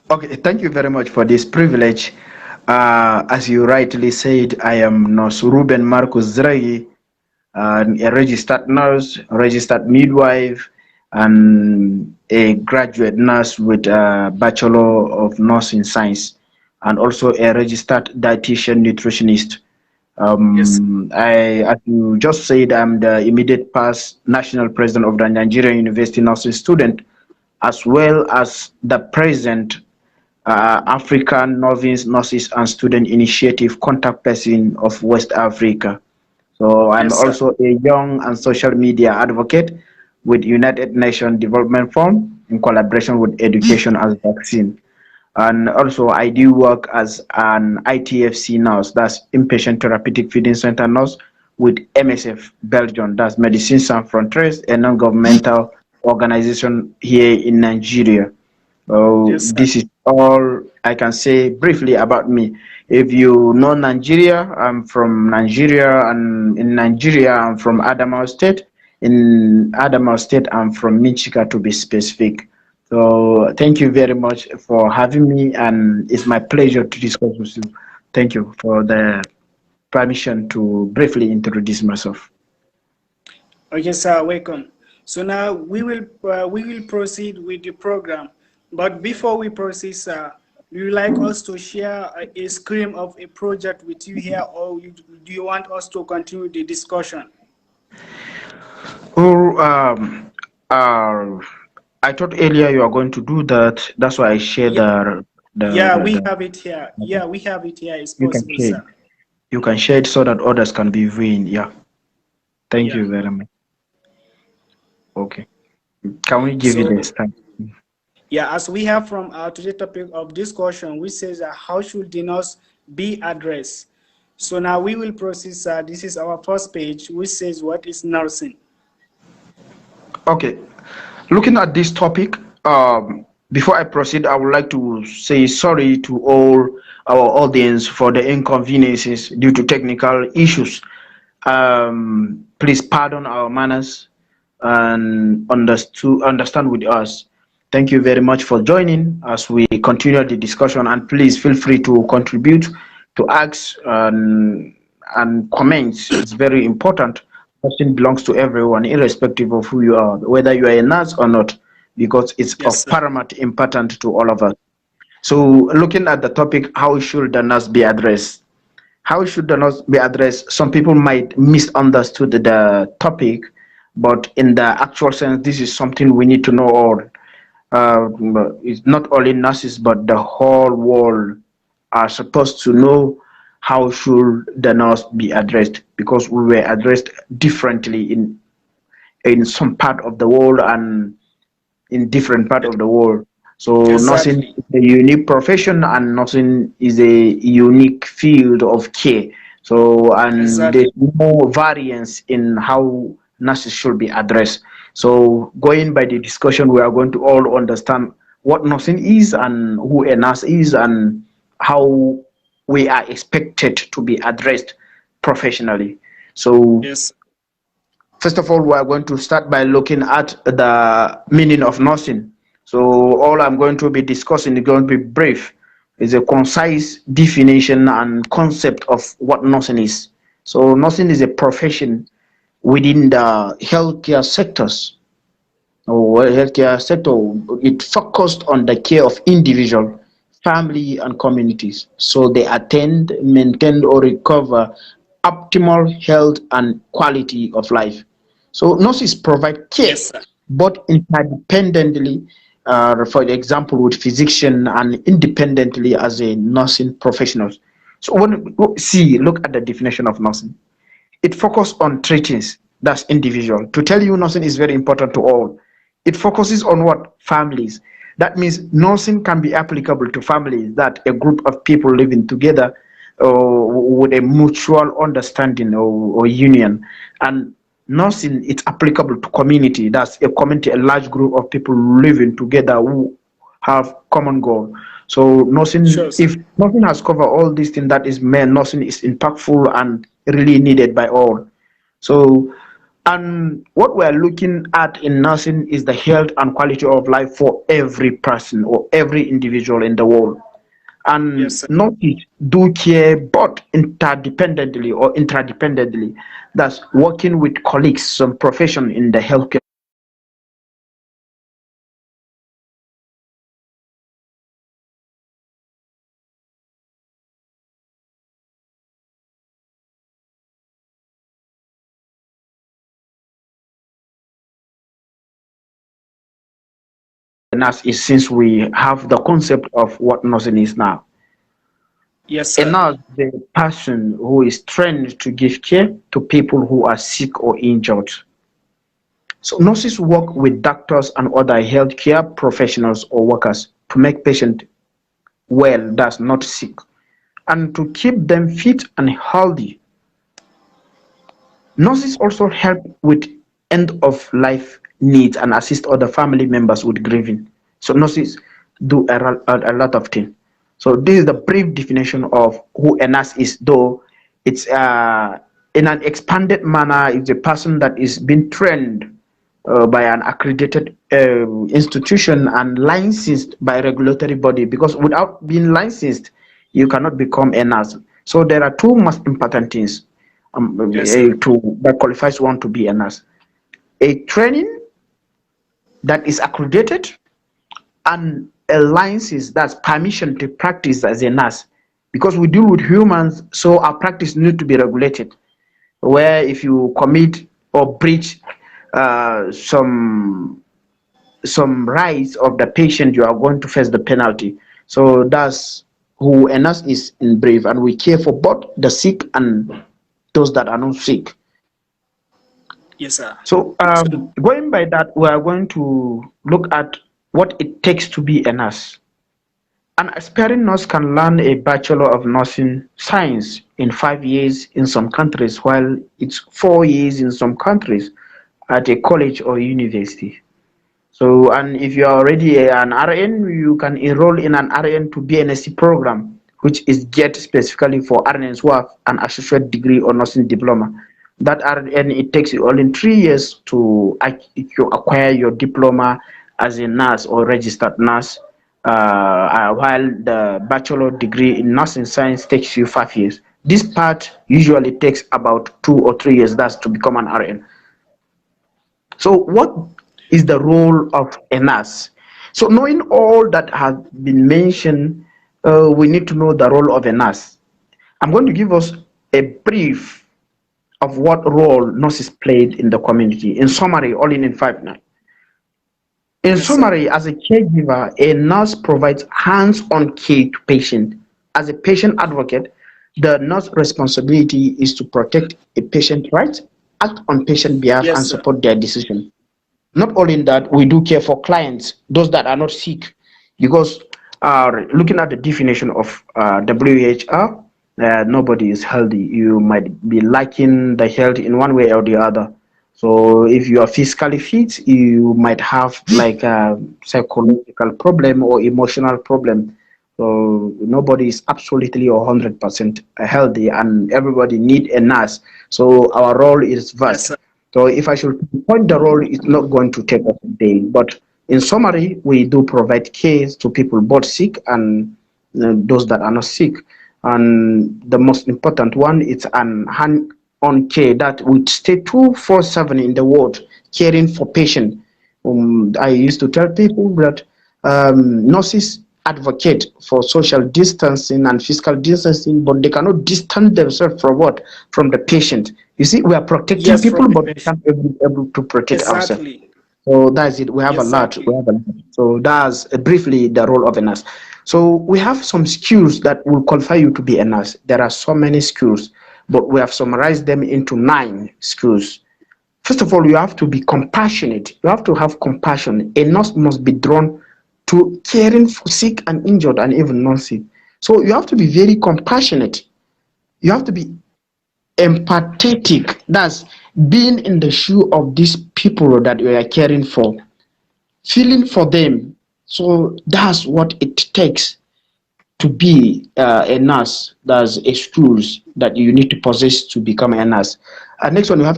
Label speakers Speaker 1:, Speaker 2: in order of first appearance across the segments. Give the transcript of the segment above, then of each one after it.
Speaker 1: Okay, thank you very much for this privilege. As you rightly said, I am Nurse Ruben Marcus Zragi, a registered nurse, a registered midwife, and a graduate nurse with a Bachelor of Nursing Science, and also a registered dietitian nutritionist.
Speaker 2: Yes.
Speaker 1: As you just said, I'm the immediate past national president of the Nigerian University Nursing Student, as well as the present African Novice Nurses and Student Initiative contact person of West Africa. So I'm
Speaker 2: Yes, sir.
Speaker 1: also a young and social media advocate with United Nations Development Fund in collaboration with Education as Vaccine. And also I do work as an ITFC nurse, that's Inpatient Therapeutic Feeding Center nurse with MSF Belgium, that's Medicine Sans Frontières, a non-governmental organization here in Nigeria.
Speaker 2: Yes, sir.
Speaker 1: This is all I can say briefly about me. If you know Nigeria, I'm from Nigeria, and in Nigeria, I'm from Adamawa State. In Adamawa State, I'm from Michika to be specific. So, thank you very much for having me, and it's my pleasure to discuss with you. Thank you for the permission to briefly introduce myself.
Speaker 2: Okay, sir. Welcome. So now we will proceed with the program. But before we proceed, sir, do you like us to share a screen of a project with you here, or do you want us to continue the discussion?
Speaker 1: Oh, uh, I thought earlier you are going to do that. That's why I share
Speaker 2: Yeah,
Speaker 1: the,
Speaker 2: yeah,
Speaker 1: the,
Speaker 2: we
Speaker 1: the
Speaker 2: have it here. Yeah, we have it here. It's
Speaker 1: you can
Speaker 2: possible,
Speaker 1: share
Speaker 2: sir.
Speaker 1: it. You can share it so that others can be viewing. Yeah. Thank
Speaker 2: Yeah.
Speaker 1: you very much. Okay. Can we give you
Speaker 2: So
Speaker 1: this time?
Speaker 2: yeah, as we have from our today topic of discussion, which says how should the nurse be addressed? So now we will proceed, sir. This is our first page, which says what is nursing.
Speaker 1: Okay. Looking at this topic, before I proceed, I would like to say sorry to all our audience for the inconveniences due to technical issues. Please pardon our manners and understand with us. Thank you very much for joining as we continue the discussion, and please feel free to contribute, to ask, and comments. It's very important. Nursing belongs to everyone, irrespective of who you are, whether you are a nurse or not, because it's
Speaker 2: Yes,
Speaker 1: of
Speaker 2: sir.
Speaker 1: paramount importance to all of us. So, looking at the topic, how should the nurse be addressed? How should the nurse be addressed? Some people might misunderstood the topic, but in the actual sense, this is something we need to know all. Uh, it's not only nurses, but the whole world are supposed to know how should the nurse be addressed, because we were addressed differently in some part of the world and in different part of the world. So nursing
Speaker 2: Exactly.
Speaker 1: is a unique profession, and nursing is a unique field of care. So, and
Speaker 2: Exactly.
Speaker 1: there's no variance in how nurses should be addressed. So going by the discussion, we are going to all understand what nursing is and who a nurse is and how we are expected to be addressed professionally. So
Speaker 2: Yes.
Speaker 1: first of all, we are going to start by looking at the meaning of nursing. So all I'm going to be discussing is going to be brief. It's a concise definition and concept of what nursing is. So nursing is a profession within the healthcare sectors or healthcare sector. It focused on the care of individual, family, and communities. So they attend, maintain, or recover optimal health and quality of life. So nurses provide care,
Speaker 2: Yes, sir.
Speaker 1: both interdependently, for example, with physician, and independently as a nursing professionals. So when see, look at the definition of nursing. It focuses on three things. That's individual. To tell you, nursing is very important to all. It focuses on what? Families. That means nursing can be applicable to families, that a group of people living together with a mutual understanding or union. And nursing, it's applicable to community. That's a community, a large group of people living together who have common goal. So
Speaker 2: Sure,
Speaker 1: nursing,
Speaker 2: sir.
Speaker 1: if nothing has covered all these things, that is, man, nursing is impactful and really needed by all. So And what we're looking at in nursing is the health and quality of life for every person or every individual in the world. And
Speaker 2: Yes, sir.
Speaker 1: nurses do care both interdependently or interdependently. That's working with colleagues, some profession in the healthcare nurse is since we have the concept of what nursing is now.
Speaker 2: Yes,
Speaker 1: A
Speaker 2: sir.
Speaker 1: nurse is a person who is trained to give care to people who are sick or injured. So nurses work with doctors and other healthcare professionals or workers to make patient well, that's not sick, and to keep them fit and healthy. Nurses also help with end of life needs and assist other family members with grieving. So nurses do a lot of things. So this is the brief definition of who a nurse is, though it's in an expanded manner. It's a person that is being trained by an accredited institution and licensed by a regulatory body, because without being licensed you cannot become a nurse. So there are two most important things
Speaker 2: Yes, sir.
Speaker 1: that qualifies one to be a nurse: a training that is accredited, and a license, that's permission to practice as a nurse, because we deal with humans, so our practice need to be regulated, where if you commit or breach some rights of the patient, you are going to face the penalty. So that's who a nurse is in brief, and we care for both the sick and those that are not sick.
Speaker 2: Yes, sir.
Speaker 1: So
Speaker 2: So,
Speaker 1: going by that, we are going to look at what it takes to be a nurse. An aspiring nurse can learn a Bachelor of Nursing Science in 5 years in some countries, while it's 4 years in some countries at a college or university. So, and if you are already an RN, you can enroll in an RN to BNSC program, which is get specifically for RNs who have an associate degree or nursing diploma. That RN, it takes you only 3 years to acquire your diploma as a nurse or registered nurse, while the bachelor degree in nursing science takes you 5 years. This part usually takes about 2 or 3 years, that's to become an RN. So, what is the role of a nurse? So, knowing all that has been mentioned, we need to know the role of a nurse. I'm going to give us a brief of what role nurses played in the community. In summary, all in 5 minutes. In
Speaker 2: yes, sir.
Speaker 1: summary, as a caregiver, a nurse provides hands-on care to patient. As a patient advocate, the nurse responsibility is to protect a patient rights, act on patient behalf,
Speaker 2: Yes,
Speaker 1: and
Speaker 2: sir.
Speaker 1: support their decision. Not only in that, we do care for clients, those that are not sick, because looking at the definition of WHR, nobody is healthy. You might be lacking the health in one way or the other. So if you are physically fit, you might have like a psychological problem or emotional problem. So nobody is absolutely 100% healthy, and everybody need a nurse. So our role is
Speaker 2: Yes,
Speaker 1: vast.
Speaker 2: sir.
Speaker 1: So if I should point the role, it's not going to take us a day. But in summary, we do provide care to people both sick and those that are not sick. And the most important one is an hand-on care that would stay 24/7 in the ward, caring for patient. I used to tell people that nurses advocate for social distancing and physical distancing, but they cannot distance themselves from what? From the patient. You see, we are protecting
Speaker 2: Yes, from
Speaker 1: people,
Speaker 2: the
Speaker 1: but we
Speaker 2: patient.
Speaker 1: can't be able to protect ourselves.
Speaker 2: Exactly.
Speaker 1: So that's it. We have a lot. We
Speaker 2: Exactly.
Speaker 1: have a lot. So that's briefly the role of a nurse. So we have some skills that will qualify you to be a nurse. There are so many skills, but we have summarized them into 9 skills. First of all, you have to be compassionate. You have to have compassion. A nurse must be drawn to caring for sick and injured and even non-sick. So you have to be very compassionate. You have to be empathetic. That's being in the shoe of these people that you are caring for, feeling for them. So that's what it takes to be a nurse. There's a skills that you need to possess to become a nurse. Next one, you have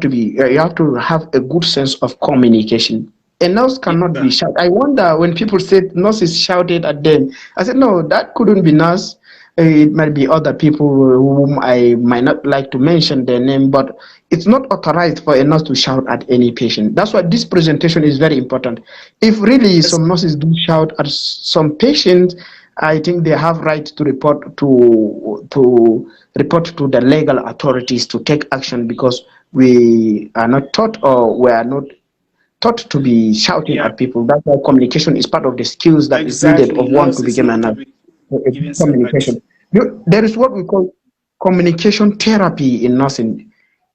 Speaker 1: to have a good sense of communication. A nurse
Speaker 2: Yes,
Speaker 1: cannot be
Speaker 2: sir.
Speaker 1: shout. I wonder when people say nurses shouted at them. I said no, that couldn't be nurse. It might be other people whom I might not like to mention their name, but it's not authorized for a nurse to shout at any patient. That's why this presentation is very important. If really
Speaker 2: Yes,
Speaker 1: some nurses do shout at some patients, I think they have right to report to the legal authorities to take action, because we are not taught, or we are not taught to be shouting
Speaker 2: yeah,
Speaker 1: at people. That's why communication is part of the skills that is needed
Speaker 2: exactly.
Speaker 1: of one to
Speaker 2: Nurse is
Speaker 1: become a
Speaker 2: not to
Speaker 1: nurse.
Speaker 2: be
Speaker 1: A good
Speaker 2: given so much.
Speaker 1: communication. There is what we call communication therapy in nursing.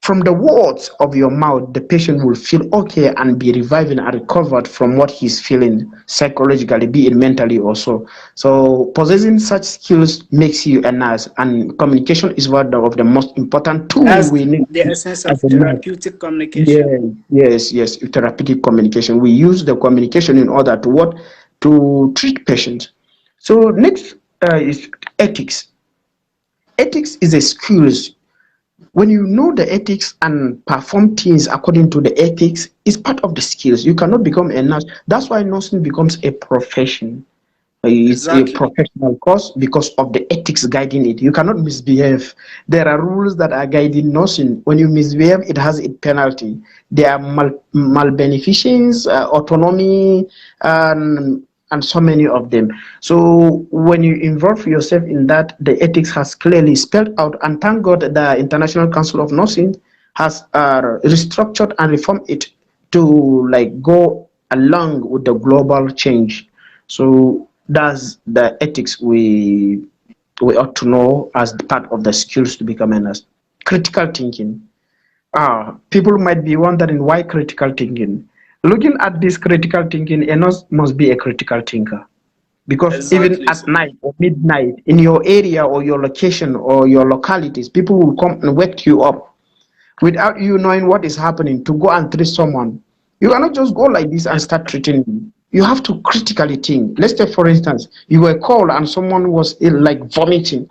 Speaker 1: From the words of your mouth, the patient will feel okay and be reviving and recovered from what he's feeling psychologically, be it mentally or so. So possessing such skills makes you a nurse, and communication is one of the most important tool
Speaker 2: That's
Speaker 1: we need
Speaker 2: the essence
Speaker 1: as
Speaker 2: of
Speaker 1: a nurse.
Speaker 2: therapeutic communication.
Speaker 1: Yes, yes. Therapeutic communication. We use the communication in order to what? To treat patients. So next is ethics. Ethics is a skills. When you know the ethics and perform things according to the ethics, is part of the skills. You cannot become a nurse. That's why nursing becomes a profession. It's a
Speaker 2: Exactly.
Speaker 1: professional course because of the ethics guiding it. You cannot misbehave. There are rules that are guiding nursing. When you misbehave, it has a penalty. There are malbeneficence, autonomy, and so many of them. So when you involve yourself in that, the ethics has clearly spelled out. And thank God the International Council of Nursing has restructured and reformed it to like go along with the global change. So that's the ethics we ought to know as part of the skills to become a nurse. Critical thinking. People might be wondering why critical thinking. Looking at this critical thinking, a nurse must be a critical thinker, because even
Speaker 2: Exactly.
Speaker 1: at night or midnight in your area or your location or your localities, people will come and wake you up without you knowing what is happening to go and treat someone. You cannot just go like this and
Speaker 2: Yes,
Speaker 1: start treating them. You have to critically think. Let's say, for instance, you were called and someone was ill, like vomiting.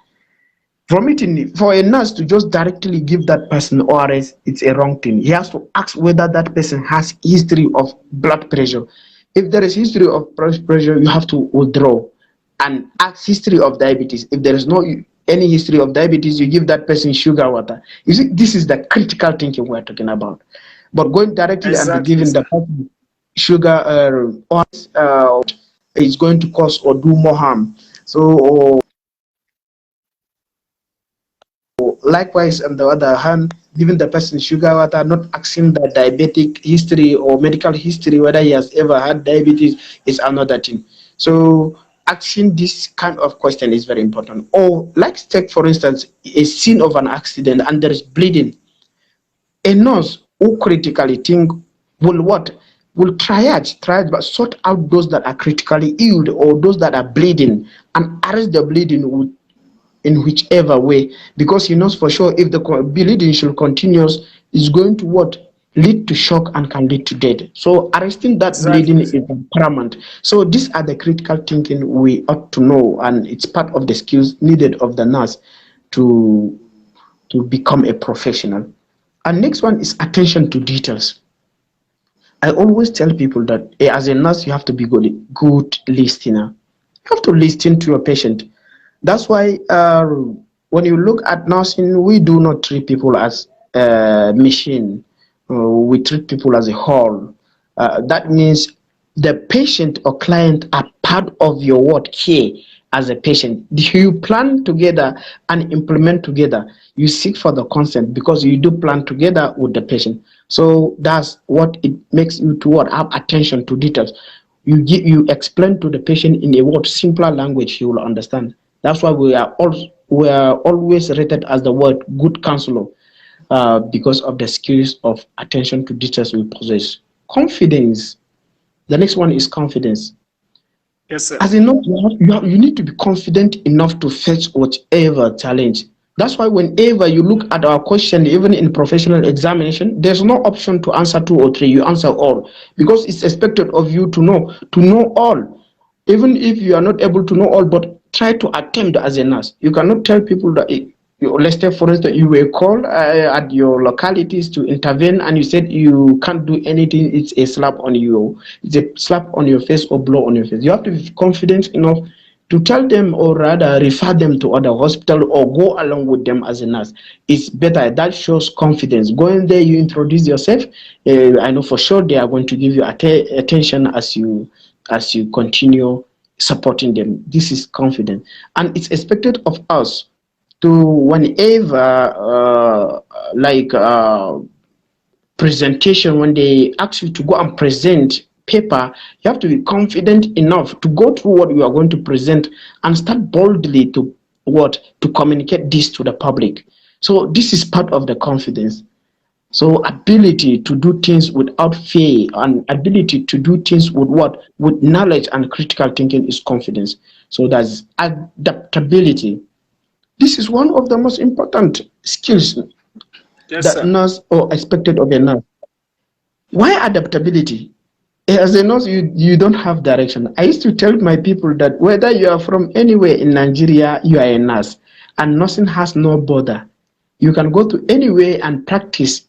Speaker 1: Vomiting, for a nurse to just directly give that person ORS, it's a wrong thing. He has to ask whether that person has history of blood pressure. If there is history of blood pressure, you have to withdraw and ask history of diabetes. If there is no any history of diabetes, you give that person sugar water. You see, this is the critical thinking we're talking about. But going directly and be
Speaker 2: exactly,
Speaker 1: giving
Speaker 2: sir.
Speaker 1: the person sugar or is going to cause or do more harm. So, or likewise, on the other hand, giving the person sugar water, not asking the diabetic history or medical history, whether he has ever had diabetes, is another thing. So, asking this kind of question is very important. Or, let's take, for instance, a scene of an accident and there is bleeding. A nurse who critically think will what? Will triage, but sort out those that are critically ill or those that are bleeding and arrest the bleeding with in whichever way, because he knows for sure if the bleeding should continues, is going to what? Lead to shock and can lead to death. So arresting that bleeding
Speaker 2: Exactly,
Speaker 1: is
Speaker 2: sir.
Speaker 1: paramount. So these are the critical thinking we ought to know, and it's part of the skills needed of the nurse to become a professional. And next one is attention to details. I always tell people that as a nurse, you have to be good listener. You have to listen to your patient. That's why when you look at nursing, we do not treat people as a machine. We treat people as a whole. That means the patient or client are part of your what care as a patient. You plan together and implement together. You seek for the consent because you do plan together with the patient. So that's what it makes you to what have attention to details. You explain to the patient in a what simpler language he will understand. That's why we are always rated as the word good counselor, because of the skills of attention to details we possess. Confidence. The next one is confidence.
Speaker 2: Yes, sir.
Speaker 1: As a nurse, you need to be confident enough to face whatever challenge. That's why whenever you look at our question, even in professional examination, there's no option to answer two or three. You answer all because it's expected of you to know all. Even if you are not able to know all, but try to attempt as a nurse. You cannot tell people that let's say, for instance, you were called at your localities to intervene, and you said you can't do anything. It's a slap on you. It's a slap on your face or blow on your face. You have to be confident enough to tell them, or rather refer them to other hospital, or go along with them as a nurse. It's better. That shows confidence. Going there, you introduce yourself. I know for sure they are going to give you attention as you continue supporting them. This is confidence, and it's expected of us to, whenever like presentation, when they ask you to go and present paper, you have to be confident enough to go through what you are going to present and start boldly to communicate this to the public. So this is part of the confidence. So ability to do things without fear, and ability to do things with knowledge and critical thinking is confidence. So that's adaptability. This is one of the most important skills
Speaker 2: Yes,
Speaker 1: that
Speaker 2: sir.
Speaker 1: nurse or expected of a nurse. Why adaptability? As a nurse, you don't have direction. I used to tell my people that whether you are from anywhere in Nigeria, you are a nurse, and nursing has no border. You can go to anywhere and practice,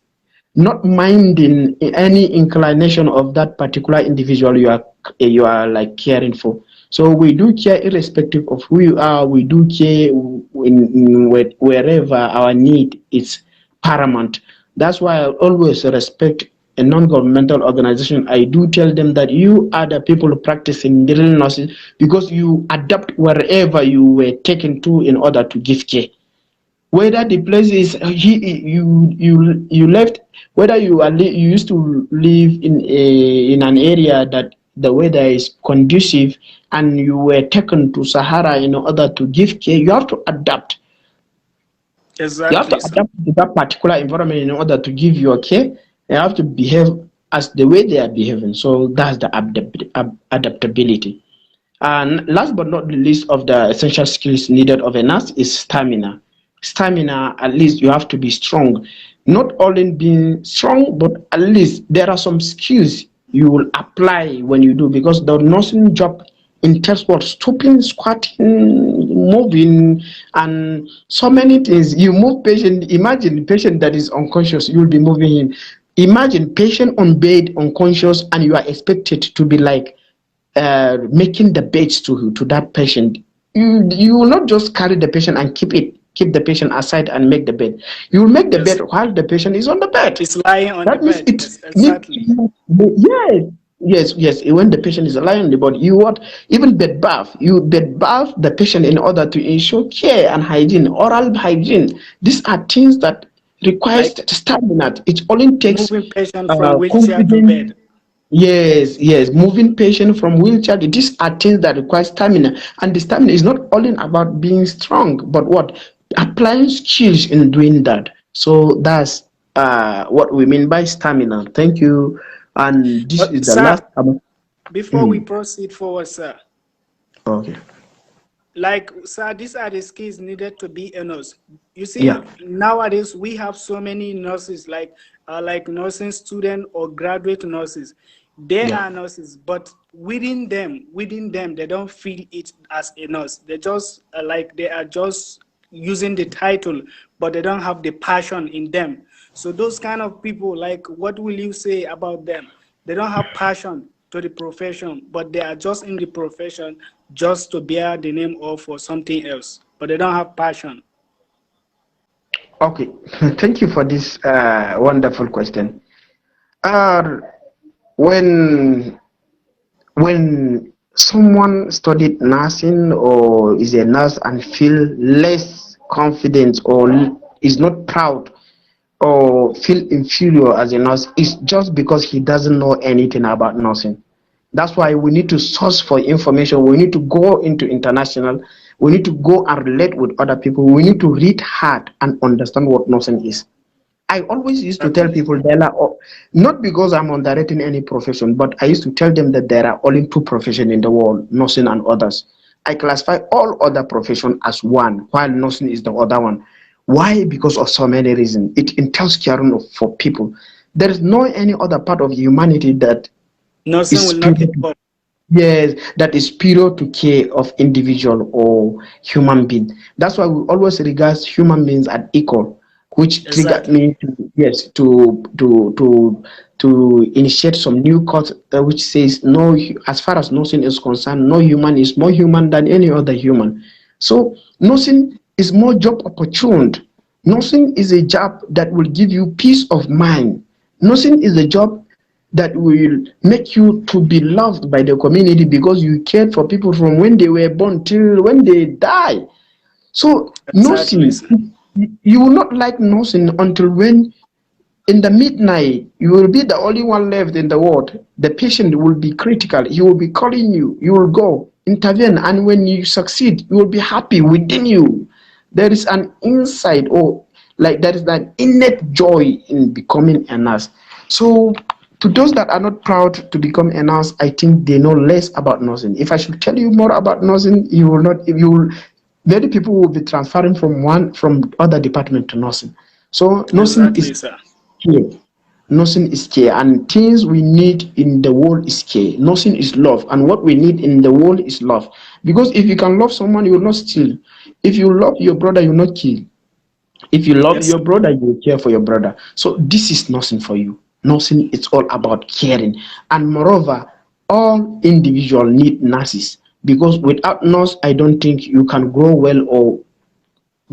Speaker 1: not minding any inclination of that particular individual you are like caring for. So we do care irrespective of who you are. We do care wherever our need is paramount. That's why I always respect a non-governmental organization. I do tell them that you are the people practicing real nursing, because you adapt wherever you were taken to in order to give care. Whether the place is you left, whether you used to live in an area that the weather is conducive, and you were taken to Sahara in order to give care, you have to adapt. You have to
Speaker 2: Exactly, sir.
Speaker 1: adapt to that particular environment in order to give your care. You have to behave as the way they are behaving. So that's the adaptability. And last but not the least of the essential skills needed of a nurse is stamina. Stamina, at least you have to be strong. Not only being strong, but at least there are some skills you will apply when you do, because the nursing job entails what? Stooping, squatting, moving, and so many things. You move patient. Imagine patient that is unconscious, you will be moving him. Imagine patient on bed unconscious, and you are expected to be like making the beds to that patient. You will not just carry the patient and keep the patient aside and make the bed. You will make the
Speaker 2: Yes,
Speaker 1: bed while the patient is on the bed.
Speaker 2: it's lying on the
Speaker 1: That means
Speaker 2: bed.
Speaker 1: it
Speaker 2: Yes,
Speaker 1: needs,
Speaker 2: exactly.
Speaker 1: yes. When the patient is lying on the bed, you what? Even bed bath. You bed bath the patient in order to ensure care and hygiene, oral hygiene. These are things that requires
Speaker 2: Like
Speaker 1: stamina. It only takes
Speaker 2: moving patient from wheelchair to
Speaker 1: confidence.
Speaker 2: bed.
Speaker 1: Yes. Moving patient from wheelchair. These are things that require stamina. And the stamina is not only about being strong, but what? Applying skills in doing that. So that's what we mean by stamina. Thank you. And this is
Speaker 2: But,
Speaker 1: the last.
Speaker 2: sir, before we
Speaker 1: Mm,
Speaker 2: proceed forward, sir,
Speaker 1: okay.
Speaker 2: like, sir, these are the skills needed to be a nurse. You
Speaker 1: Yeah.
Speaker 2: see, nowadays we have so many nurses, like nursing student or graduate nurses. They
Speaker 1: Yeah.
Speaker 2: are nurses, but within them, they don't feel it as a nurse. They just like they are just using the title, but they don't have the passion in them. So those kind of people, like, what will you say about them? They don't have passion to the profession, but they are just in the profession just to bear the name of for something else, but they don't have passion.
Speaker 1: Okay. Thank you for this wonderful question. Uh, when when someone studied nursing or is a nurse and feel less confident or is not proud or feel inferior as a nurse, it's just because he doesn't know anything about nursing. That's why we need to source for information. We need to go into international. We need to go and relate with other people. We need to read hard and understand what nursing is. I always used to tell
Speaker 2: Exactly.
Speaker 1: people there are, not because I'm underrating any profession, but I used to tell them that there are only two professions in the world, nursing and others. I classify all other professions as one, while nursing is the other one. Why? Because of so many reasons. It entails caring for people. There is no any other part of humanity that
Speaker 2: Nursing
Speaker 1: is
Speaker 2: will not
Speaker 1: superior.
Speaker 2: involve.
Speaker 1: Yes, that is superior to care of individual or human being. That's why we always regard human beings as equal, which triggered
Speaker 2: Exactly.
Speaker 1: me to, yes, to initiate some new court, which says no, as far as nursing is concerned, no human is more human than any other human. So nursing is more job opportuned. Nursing is a job that will give you peace of mind. Nursing is a job that will make you to be loved by the community because you cared for people from when they were born till when they die. So
Speaker 2: Exactly,
Speaker 1: nursing,
Speaker 2: sir.
Speaker 1: you will not like nursing until when in the midnight you will be the only one left in the ward. The patient will be critical. He will be calling you. You will go intervene, and when you succeed, you will be happy within you. There is an insight, or like there is an innate joy in becoming a nurse. So to those that are not proud to become a nurse, I think they know less about nursing. If I should tell you more about nursing, you will not. You will. Many people will be transferring from other department to nursing. So nursing
Speaker 2: Exactly,
Speaker 1: is
Speaker 2: sir.
Speaker 1: care. Nursing is care, and things we need in the world is care. Nursing is love, and what we need in the world is love. Because if you can love someone, you will not steal. If you love your brother, you will not kill. If you love
Speaker 2: Yes, sir.
Speaker 1: your brother, you will care for your brother. So this is nursing for you. Nursing is all about caring, and moreover, all individuals need nurses because without nurse, I don't think you can grow well or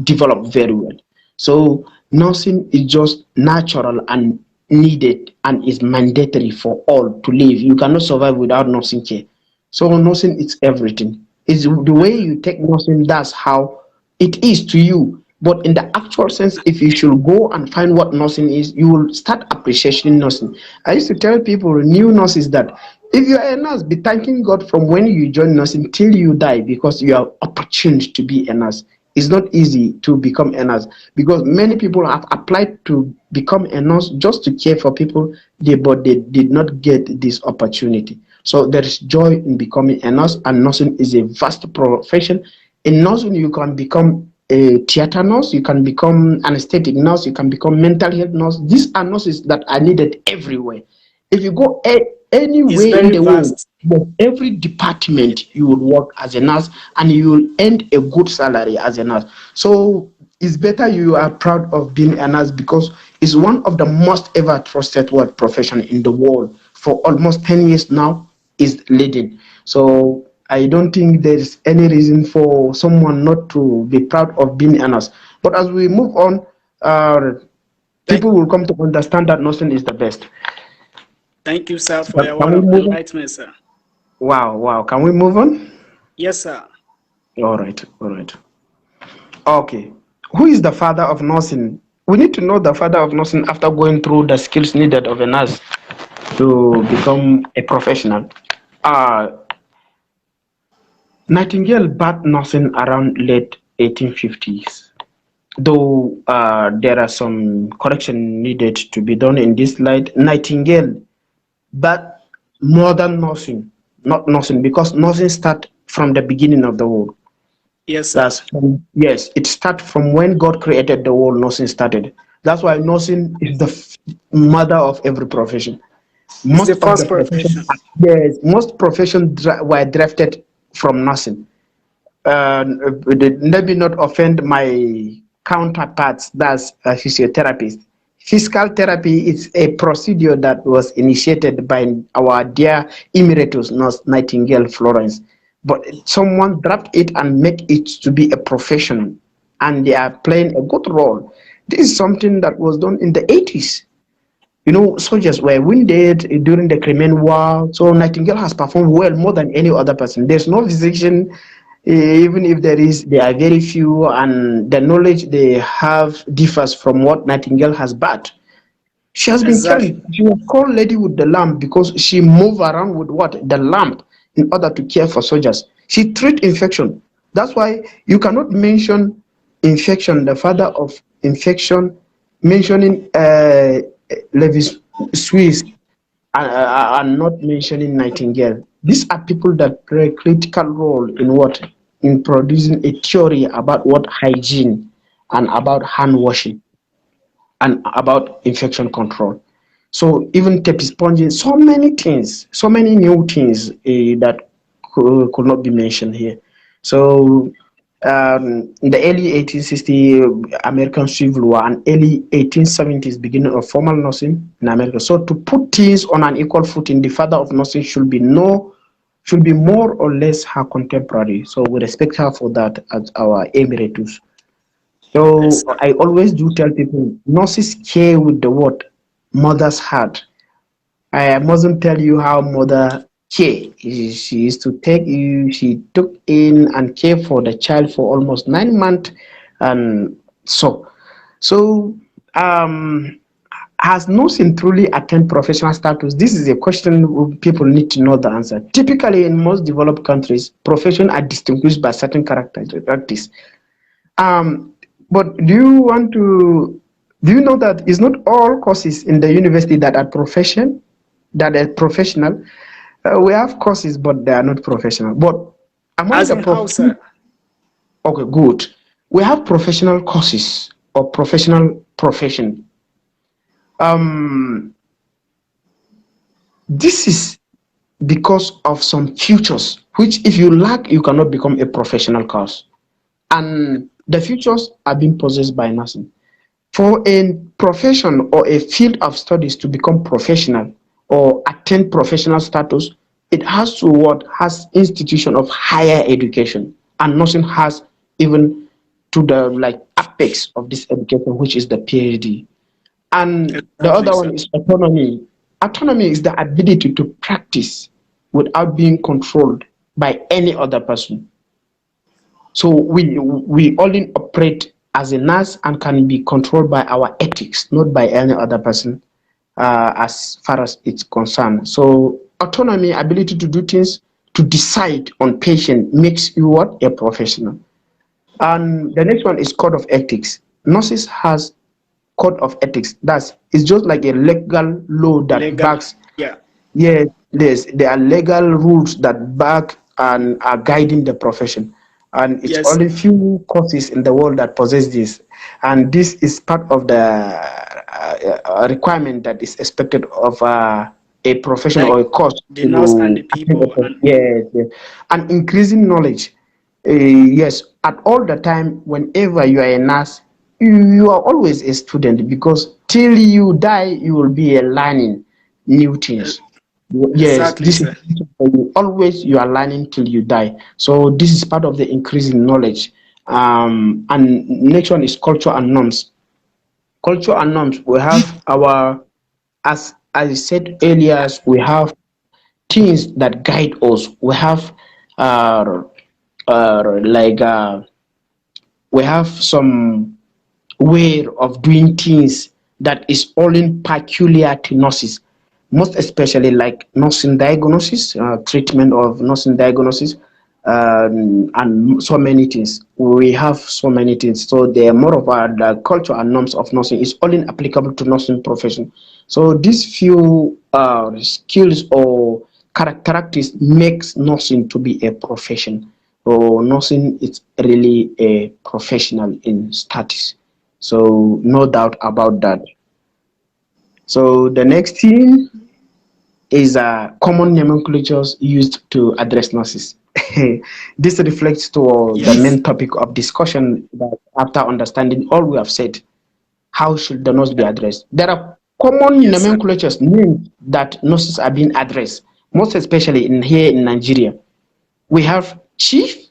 Speaker 1: develop very well. So nursing is just natural and needed and is mandatory for all to live. You cannot survive without nursing care. So nursing is everything. It's the way you take nursing, that's how it is to you. But in the actual sense, if you should go and find what nursing is, you will start appreciating nursing. I used to tell people, new nurses, that if you are a nurse, be thanking God from when you join nursing till you die because you are opportuned to be a nurse. It's not easy to become a nurse because many people have applied to become a nurse just to care for people, but they did not get this opportunity. So there is joy in becoming a nurse, and nursing is a vast profession. In nursing, you can become a theater nurse, you can become anesthetic nurse, you can become mental health nurse. These are nurses that are needed everywhere. If you go
Speaker 2: It's
Speaker 1: anywhere in
Speaker 2: very
Speaker 1: the world,
Speaker 2: vast.
Speaker 1: but every department you will work as a nurse and you will earn a good salary as a nurse. So it's better you are proud of being a nurse because it's one of the most ever trusted work profession in the world. For almost 10 years now, is leading. So I don't think there's any reason for someone not to be proud of being a nurse. But as we move on, uh,
Speaker 2: Thank,
Speaker 1: people will come to understand that nursing is the best.
Speaker 2: thank you, sir,
Speaker 1: So
Speaker 2: for your
Speaker 1: can
Speaker 2: word
Speaker 1: we
Speaker 2: of
Speaker 1: move on?
Speaker 2: enlightenment, sir.
Speaker 1: Wow, wow. Can we move on?
Speaker 2: Yes, sir.
Speaker 1: All right, all right. Okay. Who is the father of nursing? We need to know the father of nursing after going through the skills needed of a nurse to become a professional. Uh, Nightingale birthed nursing around late 1850s. Though there are some correction needed to be done in this light, Nightingale birthed modern nursing, not nursing, because nursing starts from the beginning of the world.
Speaker 2: Yes, sir.
Speaker 1: That's from, yes, it starts from when God created the world, nursing started. That's why nursing is the mother of every profession.
Speaker 2: It's the
Speaker 1: Most of the
Speaker 2: first
Speaker 1: professions,
Speaker 2: profession.
Speaker 1: yes, most professions were drafted from nursing. Let me not offend my counterparts, that's a physiotherapist. Physical therapy is a procedure that was initiated by our dear emeritus nurse Nightingale Florence. But someone dropped it and make it to be a profession, and they are playing a good role. This is something that was done in the 80s. You know, soldiers were wounded during the Crimean War, so Nightingale has performed well more than any other person. There's no physician, even if there is, they are very few, and the knowledge they have differs from what Nightingale has but she has been
Speaker 2: Exactly.
Speaker 1: caring. She was called Lady with the Lamp because she moved around with what? The lamp in order to care for soldiers. She treat infection. That's why you cannot mention infection, the father of infection, mentioning Levis Swiss and not mentioning Nightingale. These are people that play a critical role in what? In producing a theory about what hygiene and about hand washing and about infection control. So even tape sponging, so many things, so many new things that could not be mentioned here. So in the early 1860 American Civil War and early 1870s beginning of formal nursing in America. So to put things on an equal footing, the father of nursing should be more or less her contemporary. So we respect her for that as our emeritus. So
Speaker 2: Exactly.
Speaker 1: I always do tell people nurses care with the word mother's heart. I mustn't tell you how mother care. She used to take you, she took in and care for the child for almost 9 months. And so um, has nursing truly attained professional status? This is a question people need to know the answer. Typically, in most developed countries, professions are distinguished by certain characteristics. Um, but do you know that it's not all courses in the university that are professional? We have courses, but they are not professional. But among
Speaker 2: As
Speaker 1: the
Speaker 2: in how, sir?
Speaker 1: okay, good. We have professional courses or professional profession. Um, this is because of some futures, which if you lack, you cannot become a professional course. And the futures are being possessed by nursing. For a profession or a field of studies to become professional or attain professional status, it has to what has institution of higher education, and nursing has even to the like apex of this education, which is the PhD. And the
Speaker 2: Exactly,
Speaker 1: other
Speaker 2: sir.
Speaker 1: one is autonomy. Autonomy is the ability to practice without being controlled by any other person. So we only operate as a nurse and can be controlled by our ethics, not by any other person, as far as it's concerned. So autonomy, ability to do things, to decide on patient makes you what? A professional. And the next one is code of ethics. Nurses has code of ethics. That's it's just like a legal law that
Speaker 2: Legal.
Speaker 1: backs.
Speaker 2: Yeah.
Speaker 1: Yes, there are legal rules that back and are guiding the profession. And it's
Speaker 2: Yes.
Speaker 1: only few courses in the world that possess this. And this is part of the requirement that is expected of a profession or
Speaker 2: Like
Speaker 1: a course
Speaker 2: the nurse and the
Speaker 1: to attend
Speaker 2: people and
Speaker 1: yes, yes. And increasing knowledge. Yes, at all the time, whenever you are a nurse, you are always a student because till you die, you will be a learning new things. Yes,
Speaker 2: exactly,
Speaker 1: this is
Speaker 2: sir.
Speaker 1: always you are learning till you die. So this is part of the increasing knowledge. And next one is culture and norms. Culture and norms. We have our, as I said earlier, we have things that guide us. We have uh, like we have some way of doing things that is only peculiar to nurses, most especially like nursing diagnosis, treatment of nursing diagnosis, and so many things. We have so many things. So the more of our the culture and norms of nursing is only applicable to nursing profession. So these few skills or characteristics makes nursing to be a profession. So nursing is really a professional in status. So no doubt about that. So the next thing is common nomenclatures used to address nurses. This reflects to the
Speaker 2: Yes.
Speaker 1: main topic of discussion that after understanding all we have said, how should the nurse be addressed? There are common
Speaker 2: Yes, sir.
Speaker 1: nomenclatures names that nurses are being addressed, most especially in here in Nigeria. We have chief,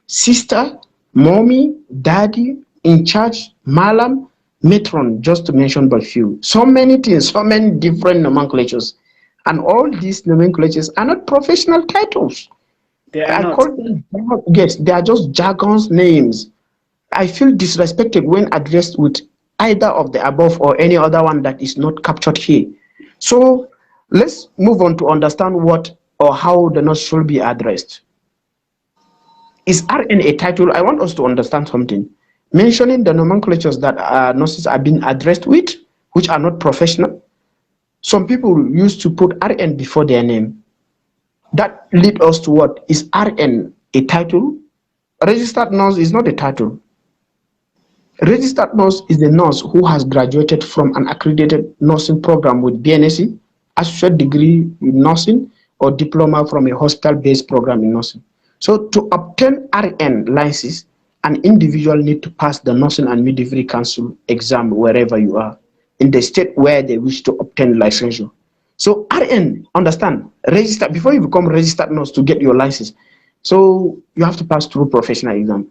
Speaker 1: sister, mommy, daddy, in charge, malam, matron, just to mention but few. So many things, so many different nomenclatures. And all these nomenclatures are not professional titles.
Speaker 2: They are
Speaker 1: I
Speaker 2: not.
Speaker 1: call them, yes, they are just jargons names. I feel disrespected when addressed with either of the above or any other one that is not captured here. So let's move on to understand what or how the nurse should be addressed. Is RN a title? I want us to understand something. Mentioning the nomenclatures that nurses are being addressed with, which are not professional. Some people used to put RN before their name. That lead us to what? Is RN a title? Registered nurse is not a title. Registered nurse is a nurse who has graduated from an accredited nursing program with BNSC, associate degree in nursing, or diploma from a hospital-based program in nursing. So to obtain RN license, an individual need to pass the Nursing and Midwifery Council exam wherever you are, in the state where they wish to obtain licensure. So RN, understand, register before you become registered nurse to get your license. So you have to pass through professional exam.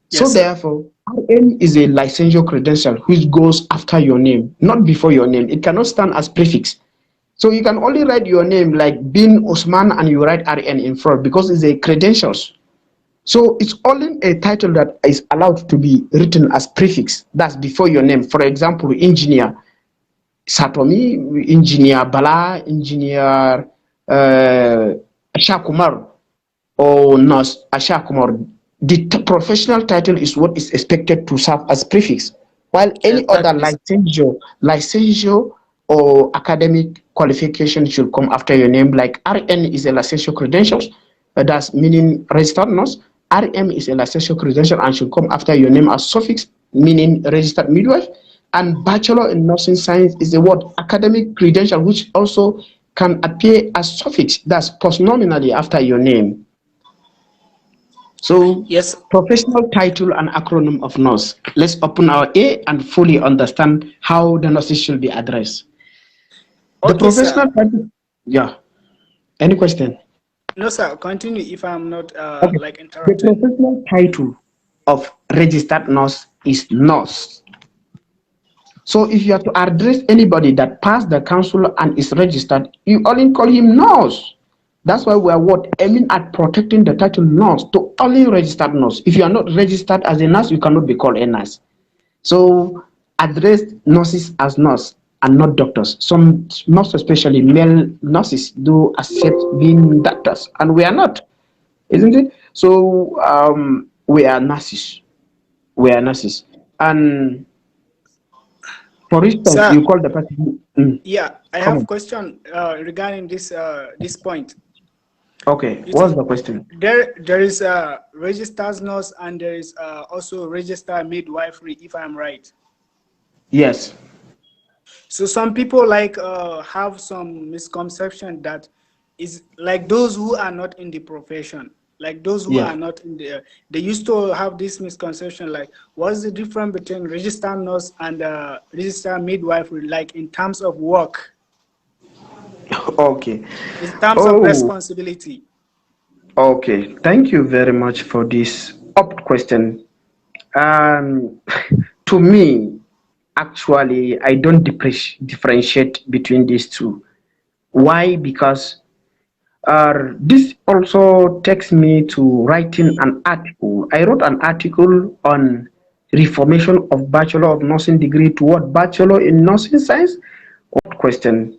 Speaker 1: So
Speaker 2: Yes, sir.
Speaker 1: therefore, RN is a licensure credential which goes after your name, not before your name. It cannot stand as prefix. So you can only write your name like Bin Osman and you write RN in front because it's a credentials. So it's only a title that is allowed to be written as prefix. That's before your name. For example, engineer Satomi, engineer Bala, engineer Shakumar, or nurse Asha Kumar. The professional title is what is expected to serve as prefix, while any other
Speaker 2: Exactly.
Speaker 1: licensure or academic qualification should come after your name. Like RN is a licensure credentials, that's meaning registered nurse. RM is a licensure credential and should come after your name as suffix, meaning registered midwife. And Bachelor in Nursing Science is a word academic credential which also can appear as suffix, that's postnominally after your name. So,
Speaker 2: Yes.
Speaker 1: professional title and acronym of nurse. Let's open our ear and fully understand how the nurses should be addressed. The
Speaker 2: Okay, sir.
Speaker 1: professional title, yeah. Any question?
Speaker 2: No, sir. Continue if I'm not
Speaker 1: Okay.
Speaker 2: like
Speaker 1: The
Speaker 2: interrupted.
Speaker 1: professional title of registered nurse is nurse. So if you are to address anybody that passed the council and is registered, you only call him nurse. That's why we are what aiming at protecting the title nurse to only registered nurse. If you are not registered as a nurse, you cannot be called a nurse. So address nurses as nurse and not doctors. Some, most especially male nurses, do accept being doctors, and we are not, isn't it? So we are nurses. We are nurses, and for instance,
Speaker 2: Sir,
Speaker 1: you call the person.
Speaker 2: yeah, I
Speaker 1: Come
Speaker 2: have
Speaker 1: on.
Speaker 2: question regarding this point.
Speaker 1: Okay,
Speaker 2: You
Speaker 1: what's
Speaker 2: see,
Speaker 1: the question?
Speaker 2: there is a registered nurse and there is also registered midwifery, if I'm right.
Speaker 1: Yes.
Speaker 2: So some people like have some misconception that is like those who are not in the profession, like those who
Speaker 1: Yeah.
Speaker 2: are not in the, they used to have this misconception like what's the difference between registered nurse and registered midwifery, like in terms of work,
Speaker 1: Okay.
Speaker 2: in terms of
Speaker 1: Oh,
Speaker 2: responsibility.
Speaker 1: okay. Thank you very much for this up question. Um, to me, actually, I don't differentiate between these two. Why? Because this also takes me to writing an article. I wrote an article on reformation of Bachelor of Nursing degree to what Bachelor in Nursing Science. What question?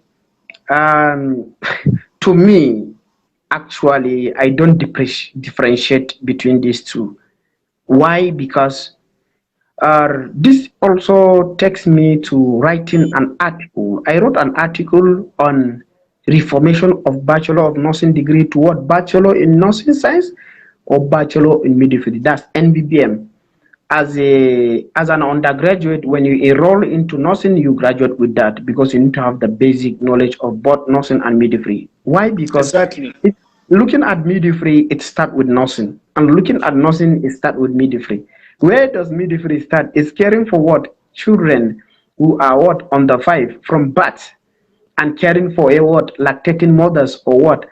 Speaker 1: Um, to me, actually, I don't differentiate between these two. Why? Because this also takes me to writing an article. I wrote an article on reformation of Bachelor of Nursing degree to what Bachelor in Nursing Science or Bachelor in Midwifery. That's NBBM. As an undergraduate, when you enroll into nursing, you graduate with that because you need to have the basic knowledge of both nursing and midwifery. Why? Because
Speaker 2: Exactly.
Speaker 1: it, looking at midwifery, it starts with nursing, and looking at nursing, it starts with midwifery. Where does midwifery start? It's caring for what children who are what under five from birth, and caring for a what lactating mothers or what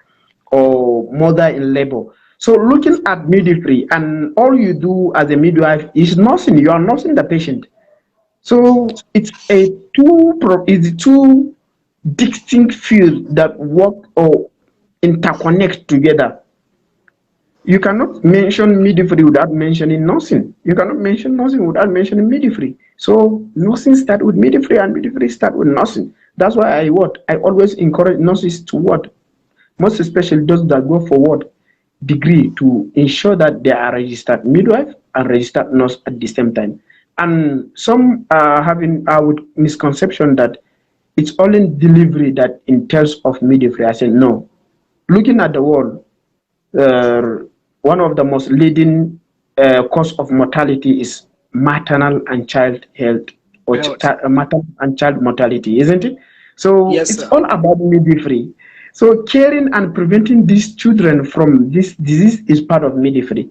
Speaker 1: or mother in labor. So looking at midwifery, and all you do as a midwife is nursing. You are nursing the patient. So it's two distinct fields that work or interconnect together. You cannot mention midwifery without mentioning nursing. You cannot mention nursing without mentioning midwifery. So nursing start with midwifery and midwifery start with nursing. That's why I always encourage nurses to what, most especially those that go for what degree, to ensure that they are registered midwife and registered nurse at the same time. And some are having with misconception that it's only delivery that entails of midwifery. I said no. Looking at the world, uh, one of the most leading cause of mortality is maternal and child health, or
Speaker 2: Health.
Speaker 1: maternal and child mortality, isn't it? So
Speaker 2: Yes,
Speaker 1: it's
Speaker 2: sir.
Speaker 1: all about midwifery. So caring and preventing these children from this disease is part of midwifery.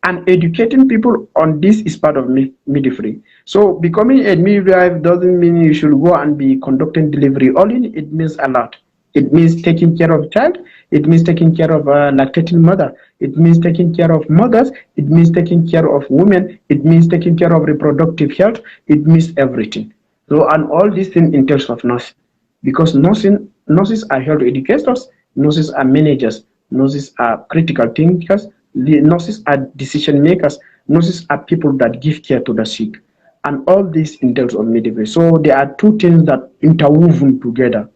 Speaker 1: And educating people on this is part of midwifery. So becoming a midwife doesn't mean you should go and be conducting delivery. Only it means a lot. It means taking care of child. It means taking care of a lactating mother. It means taking care of mothers. It means taking care of women. It means taking care of reproductive health. It means everything. So, and all these things in terms of nursing, because nurses are health educators, nurses are managers, nurses are critical thinkers, the nurses are decision makers, nurses are people that give care to the sick, and all this in terms of midwifery. So there are two things that interwoven together.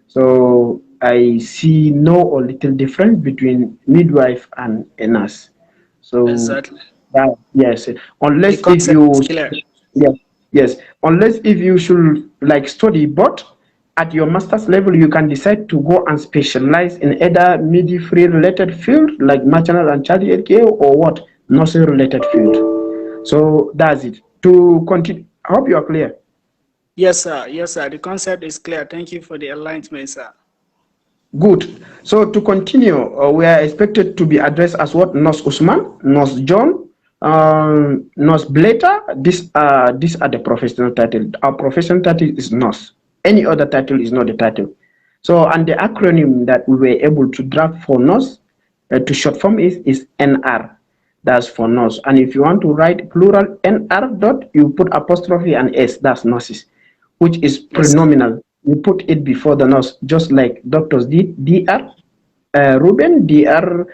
Speaker 1: So I see no or little difference between midwife and a nurse. So
Speaker 2: Exactly.
Speaker 1: that, yes,
Speaker 2: The
Speaker 1: unless if
Speaker 2: concept
Speaker 1: you,
Speaker 2: is clear.
Speaker 1: yes, yes, unless if you should like study, but at your master's level, you can decide to go and specialize in either midwifery related field like maternal and child health care or what nursing related field. So that's it. To continue, I hope you are clear.
Speaker 2: Yes, sir. Yes, sir. The concept is clear. Thank you for the enlightenment, sir.
Speaker 1: Good. So to continue, we are expected to be addressed as what Nurse Usman, Nurse John, Nurse Blater. These are the professional title. Our professional title is nurse. Any other title is not the title. So and the acronym that we were able to draft for nurse to short form is NR. That's for nurse. And if you want to write plural NR dot, you put apostrophe and S. That's nurses, which is
Speaker 2: Yes, sir.
Speaker 1: pronominal. You put it before the nurse, just like doctors did. Dr. Ruben, Dr.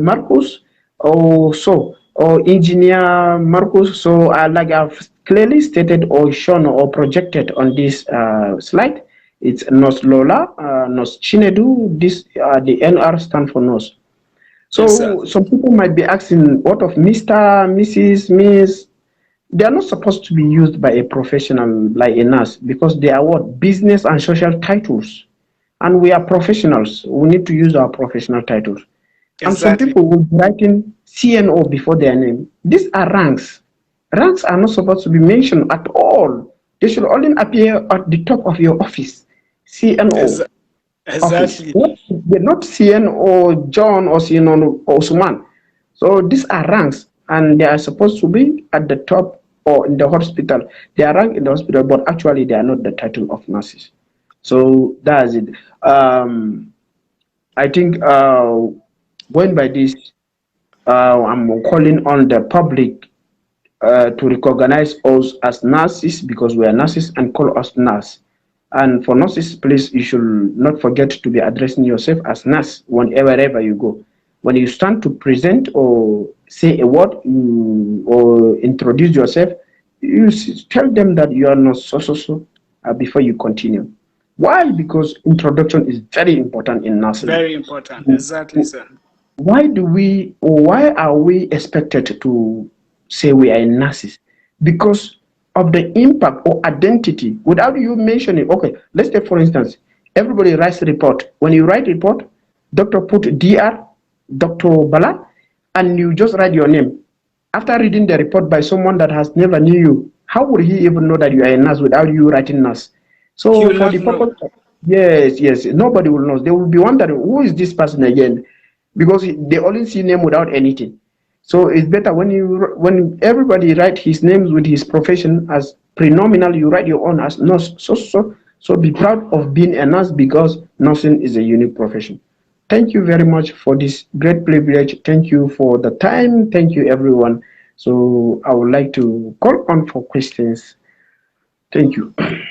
Speaker 1: Marcus, or so, or engineer Marcus. So, like I've clearly stated or shown or projected on this slide, it's Nurse Lola, Nurse Chinedu. This the NR stand for nurse.
Speaker 2: Yes, sir.
Speaker 1: So some people might be asking, what of Mr., Mrs., Miss? They are not supposed to be used by a professional like a nurse because they are what? Business and social titles. And we are professionals. We need to use our professional titles. And some
Speaker 2: Exactly.
Speaker 1: people will be writing CNO before their name. These are ranks. Ranks are not supposed to be mentioned at all. They should only appear at the top of your office. CNO
Speaker 2: Exa-
Speaker 1: office.
Speaker 2: exactly.
Speaker 1: They're not CNO John or CNO Osman. So these are ranks and they are supposed to be at the top or in the hospital. They are ranked in the hospital, but actually they are not the title of nurses. So that's it. I think going by this, I'm calling on the public to recognize us as nurses because we are nurses and call us nurse. And for nurses, please, you should not forget to be addressing yourself as nurse whenever you go. When you stand to present or say a word or introduce yourself, you tell them that you are not so before you continue. Why? Because introduction is very important in nursing.
Speaker 2: Very important. Exactly, sir.
Speaker 1: Why are we expected to say we are nurses? Because of the impact or identity without you mentioning. Okay, let's take for instance, everybody writes a report. When you write report, doctor put Dr. Bala, and you just write your name. After reading the report by someone that has never knew you, how would he even know that you are a nurse without you writing nurse?
Speaker 2: He
Speaker 1: So
Speaker 2: will
Speaker 1: for the
Speaker 2: not know.
Speaker 1: purpose, yes, nobody will know. They will be wondering who is this person again, because they only see name without anything. So it's better when everybody write his names with his profession as prenominal, you write your own as nurse. So be proud of being a nurse because nursing is a unique profession. Thank you very much for this great privilege. Thank you for the time. Thank you everyone. So I would like to call on for questions. Thank you.